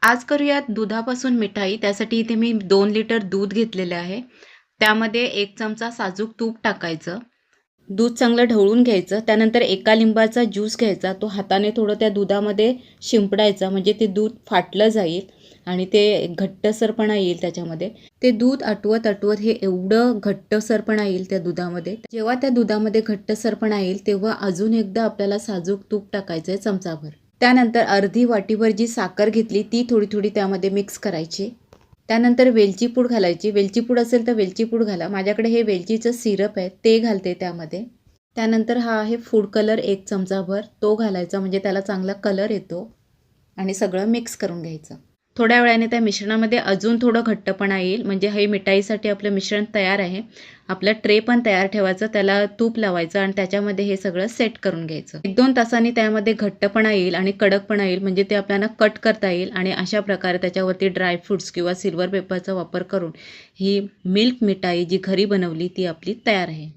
आज करूयात दुधापासून मिठाई. त्यासाठी इथे मी 2 लिटर दूध घेतलेले आहे. त्यामध्ये 1 चमचा साजूक तूप टाकायचं. दूध चांगलं ढवळून घ्यायचं. त्यानंतर एका लिंबाचा ज्यूस घ्यायचा. तो हाताने थोडं त्या दुधामध्ये शिंपडायचा, म्हणजे ते दूध फाटलं जाईल आणि ते घट्टसरपणा येईल त्याच्यामध्ये. ते दूध आटवत आटवत हे एवढं घट्टसरपणा येईल त्या दुधामध्ये. जेव्हा त्या दुधामध्ये घट्टसरपणा येईल तेव्हा अजून एकदा आपल्याला साजूक तूप टाकायचं आहे चमचाभर. त्यानंतर अर्धी वाटीभर जी साखर घेतली ती थोडी थोडी त्यामध्ये मिक्स करायची. त्यानंतर वेलची पूड घालायची. वेलची पूड असेल तर वेलची पूड घाला. माझ्याकडे हे वेलचीचं सिरप आहे ते घालते त्यामध्ये. त्यानंतर हा आहे फूड कलर 1 चमचाभर, तो घालायचा, म्हणजे त्याला चांगला कलर येतो. आणि सगळं मिक्स करून घ्यायचं. थोड्या वेळाने त्या मिश्रणामध्ये अजून थोडं घट्टपणा येईल, म्हणजे हे मिठाईसाठी आपलं मिश्रण तयार आहे. आपला ट्रे पण तयार ठेवायचं, त्याला तूप लावायचं आणि त्याच्यामध्ये हे सगळं सेट करून घ्यायचं. 1-2 तासांनी त्यामध्ये घट्टपणा येईल आणि कडकपणा येईल, म्हणजे ते आपल्याला कट करता येईल. आणि अशा प्रकारे त्याच्यावरती ड्रायफ्रूट्स किंवा सिल्वर पेपरचा वापर करून ही मिल्क मिठाई जी घरी बनवली ती आपली तयार आहे.